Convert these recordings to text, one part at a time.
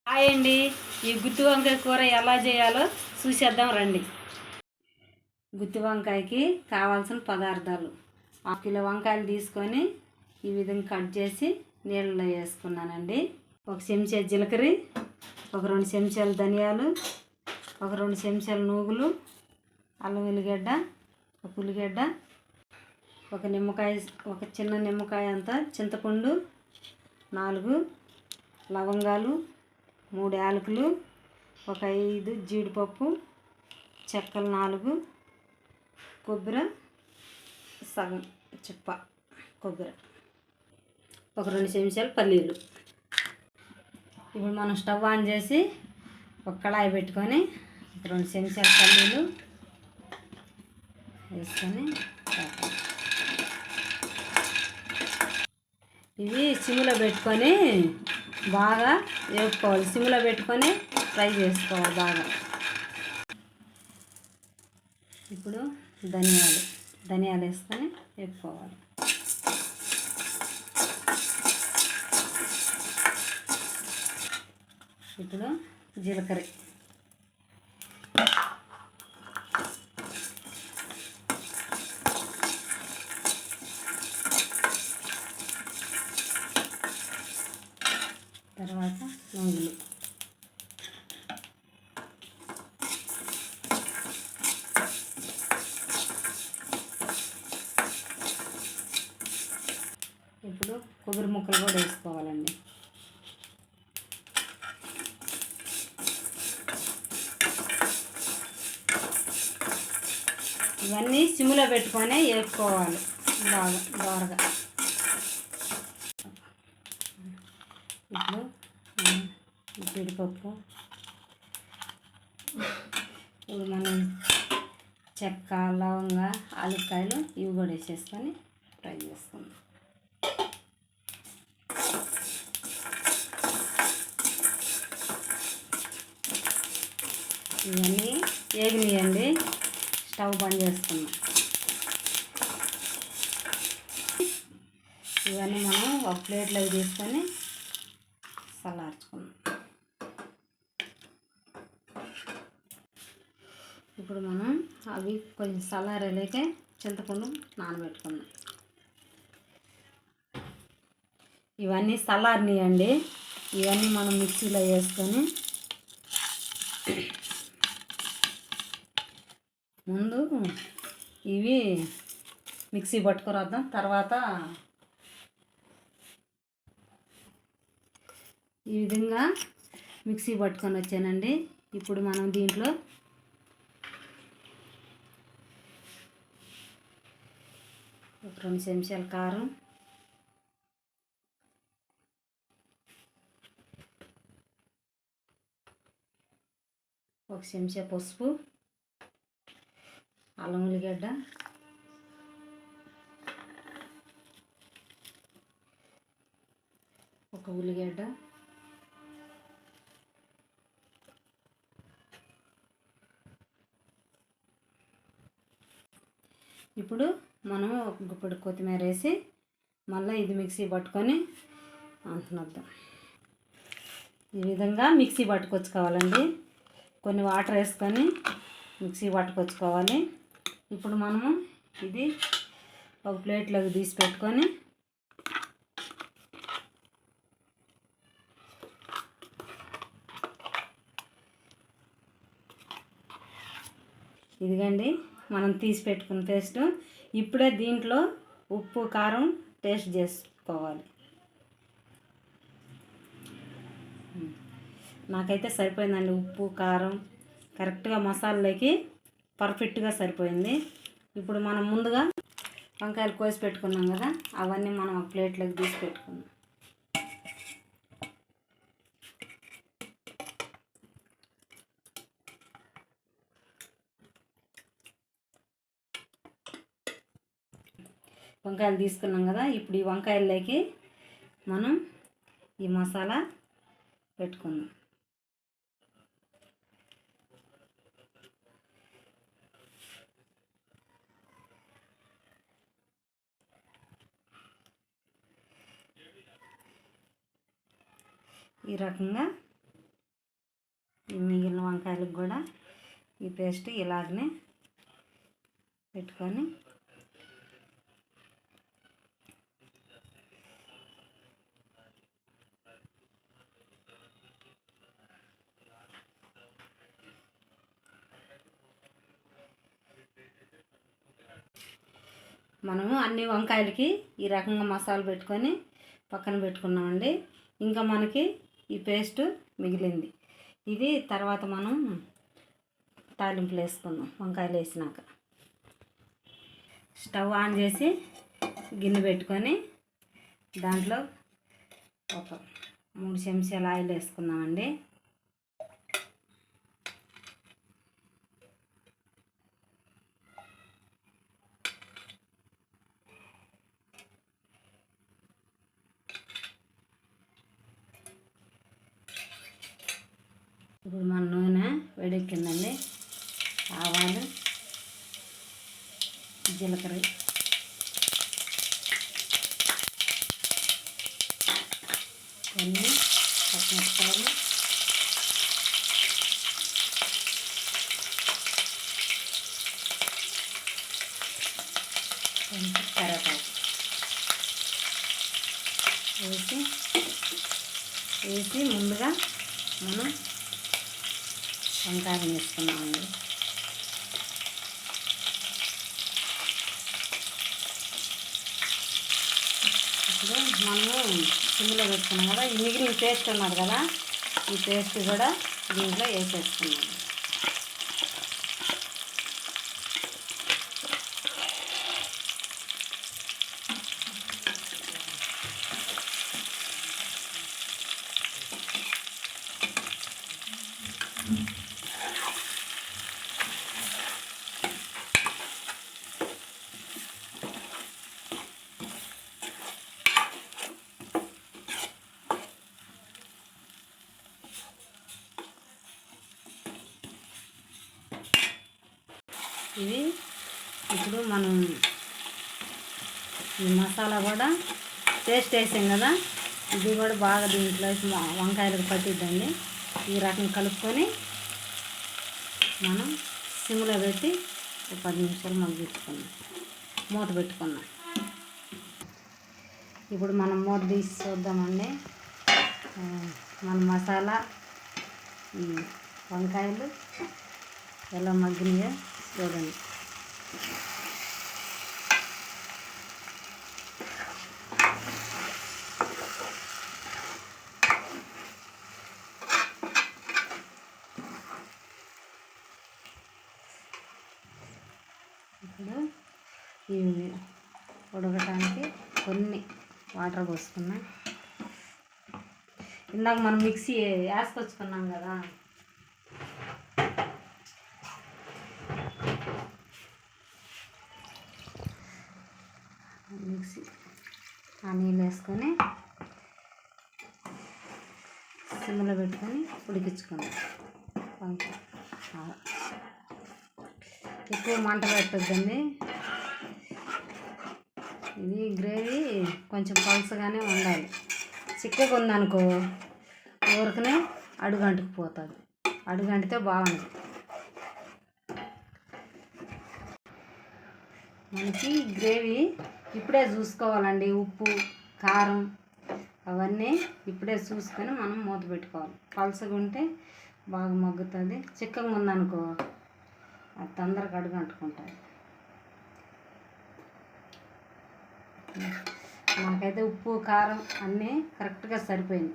Hi అండి. ఈ గుత్తి వంకాయ కూర ఎలా చేయాలో చూసేద్దాం రండి. గుత్తి వంకాయకి కావాల్సిన పదార్థాలు: 1 కిలో వంకాయలు తీసుకొని ఈ విధంగా కట్ చేసి నీళ్ళలో వేసుకున్నానండి. 1 చెంచా జీలకర్ర, 2 చెంచాలు ధనియాలు, 2 చెంచాలు నూగులు, అల్లం వెల్లిగడ్డ, 1 ఉల్లిగడ్డ, 1 నిమ్మకాయ, 1 చిన్న నిమ్మకాయ అంతా చింతపండు, 4 లవంగాలు, 3 యాలకులు, 5 జీడిపప్పు, చెక్కలు 4, కొబ్బరి సగం చిప్ప కొబ్బరి, 2 చెంచాలు పల్లీలు. ఇప్పుడు మనం స్టవ్ ఆన్ చేసి ఒక కళాయి పెట్టుకొని 2 చెంచాలు పల్లీలు వేసుకొని ఇవి సిమ్లో పెట్టుకొని బాగా వేపుకోవాలి. సిమ్లో పెట్టుకొని ఫ్రై చేసుకోవాలి బాగా. ఇప్పుడు ధనియాలు వేసుకొని వేపుకోవాలి. ఇప్పుడు జీలకర్ర, తర్వాత నూనెలు, ఇప్పుడు కొబ్బరి ముక్కలు కూడా వేసుకోవాలండి. ఇవన్నీ సిమ్లో పెట్టుకొని వేపుకోవాలి బాగా దోరగా. ఇప్పుడు జీడిపప్పు, ఇప్పుడు మనం చెక్క, లవంగ, ఆలుకాయలు ఇవి కూడా వేసేసుకొని ఫ్రై చేసుకుందాం. ఇవన్నీ వేగినాయండి. స్టవ్ బంద్ చేసుకున్నాం. ఇవన్నీ మనం ఒక ప్లేట్లోకి తీసుకొని చల్లార్చుకున్నాం. ఇప్పుడు మనం అవి కొంచెం చల్లారేలేకే చింతపండు నానబెట్టుకున్నాం. ఇవన్నీ చల్లారినాయండి. ఇవన్నీ మనం మిక్సీలో వేసుకొని ముందు ఇవి మిక్సీ పట్టుకురాద్దాం. తర్వాత ఈ విధంగా మిక్సీ పట్టుకొని వచ్చానండి. ఇప్పుడు మనం దీంట్లో ఒక 2 చెంచాల కారం, 1 చెంచా పసుపు, అల్లం ఉల్లిగడ్డ, 1 ఉల్లిగడ్డ, ఇప్పుడు మనం ఒక గుప్పెడు కొత్తిమీర వేసి మళ్ళీ ఇది మిక్సీ పట్టుకొని అంటున్నాం. ఈ విధంగా మిక్సీ పట్టుకొచ్చుకోవాలండి. కొన్ని వాటర్ వేసుకొని మిక్సీ పట్టుకొచ్చుకోవాలి. ఇప్పుడు మనము ఇది ఒక ప్లేట్లోకి తీసి పెట్టుకొని ఇదిగండి మనం తీసి పెట్టుకున్న పేస్ట్. ఇప్పుడే దీంట్లో ఉప్పు, కారం టేస్ట్ చేసుకోవాలి. నాకైతే సరిపోయిందండి. ఉప్పు, కారం కరెక్ట్గా మసాలాలోకి పర్ఫెక్ట్గా సరిపోయింది. ఇప్పుడు మనం ముందుగా వంకాయలు కోసి పెట్టుకున్నాం కదా, అవన్నీ మనం ఒక ప్లేట్లోకి తీసి పెట్టుకున్నాం. వంకాయలు తీసుకున్నాం కదా, ఇప్పుడు ఈ వంకాయల్లోకి మనం ఈ మసాలా పెట్టుకుందాం. ఈ రకంగా ఈ మిగిలిన వంకాయలకు కూడా ఈ పేస్ట్ ఇలాగనే పెట్టుకొని మనము అన్ని వంకాయలకి ఈ రకంగా మసాలా పెట్టుకొని పక్కన పెట్టుకున్నామండి. ఇంకా మనకి ఈ పేస్ట్ మిగిలింది. ఇది తర్వాత మనం తాలింపులు వేసుకుందాం. వంకాయలు వేసినాక స్టవ్ ఆన్ చేసి గిన్నె పెట్టుకొని దాంట్లో ఒక 3 చెంచాల ఆయిల్ వేసుకుందామండి. ఇప్పుడు మన నూనె వేడెక్కిందండి. ఆవాలు, జీలకర్ర, కొన్ని పచ్చిమిరపకాయలు, కొంచెం కరివేపాకు వేసి ముందుగా మనం వంకాయలు వేసుకున్నామండి. ఇప్పుడు మనము సిమ్లో పెట్టుకున్నాం కదా, ఈ మిగిలిన పేస్ట్ ఉన్నది కదా, ఈ పేస్ట్ కూడా దీంట్లో వేసేసుకున్నాము. ఇది ఇప్పుడు మనం ఈ మసాలా కూడా పేస్ట్ వేసాం కదా, ఇది కూడా బాగా దీంట్లో వంకాయలకు పట్టిద్దండి. ఈ రకం కలుపుకొని మనం సిమ్లో పెట్టి ఒక 10 నిమిషాలు మగ్గించుకున్నాం, మూత పెట్టుకున్నాం. ఇప్పుడు మనం మూత తీసి చూద్దామండి. మన మసాలా ఈ వంకాయలు ఎలా మగ్గినాయో చూడండి. ఇప్పుడు ఇవి ఉడకటానికి కొన్ని వాటర్ పోసుకున్నాం. ఇందాక మనం మిక్సీ వేసుకొచ్చుకున్నాం కదా, మిక్సీ ఆ నీళ్ళు వేసుకొని సిమ్లో పెట్టుకొని ఉడికించుకున్నాం. వంకాయ ఎక్కువ మంట పెట్టద్దండి. ఇది గ్రేవీ కొంచెం పలుసగానే ఉండాలి. చిక్కగా ఉందనుకో ఊరికనే అడుగంటుకుపోతుంది. అడుగంటితే బాగుంది. మనకి గ్రేవీ ఇప్పుడే చూసుకోవాలండి. ఉప్పు, కారం అవన్నీ ఇప్పుడే చూసుకొని మనం మూత పెట్టుకోవాలి. పలుసగా ఉంటే బాగా మగ్గుతుంది. చిక్కగా ఉందనుకో అది తొందరగా అడుగంటుకుంటుంది. నాకైతే ఉప్పు, కారం అన్నీ కరెక్ట్గా సరిపోయింది.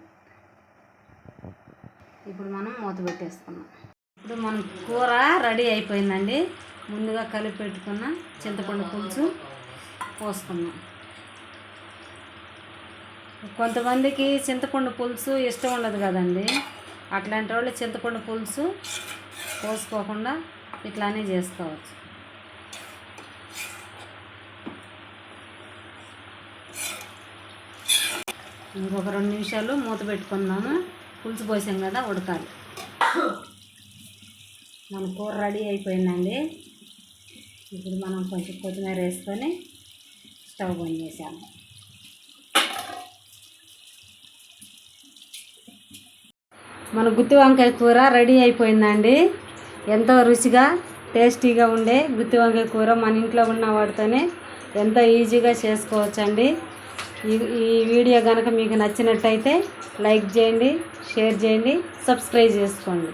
ఇప్పుడు మనం మూత పెట్టేసుకున్నాం. ఇప్పుడు మన కూర రెడీ అయిపోయిందండి. ముందుగా కలిపి పెట్టుకున్న చింతపండు పులుసు పోసుకున్నాం. కొంతమందికి చింతపండు పులుసు ఇష్టం ఉండదు కదండి. అట్లాంటి వాళ్ళు చింతపండు పులుసు పోసుకోకుండా ఇట్లానే చేసుకోవచ్చు. ఇంకొక 2 నిమిషాలు మూత పెట్టుకుందాము. పులుసు పోసాం కదా, ఉడకాలి. మన కూర రెడీ అయిపోయిందండి. ఇప్పుడు మనం కొంచెం కొత్తిమీర వేసుకొని స్టవ్ బంద్ చేసాము. మన గుత్తి వంకాయ కూర రెడీ అయిపోయిందండి. ఎంతో రుచిగా టేస్టీగా ఉండే గుత్తి వంకాయ కూర మన ఇంట్లో ఉన్న వాటితోనే ఎంతో ఈజీగా చేసుకోవచ్చండి. ఈ వీడియో కనుక మీకు నచ్చినట్టయితే లైక్ చేయండి, షేర్ చేయండి, సబ్స్క్రైబ్ చేసుకోండి.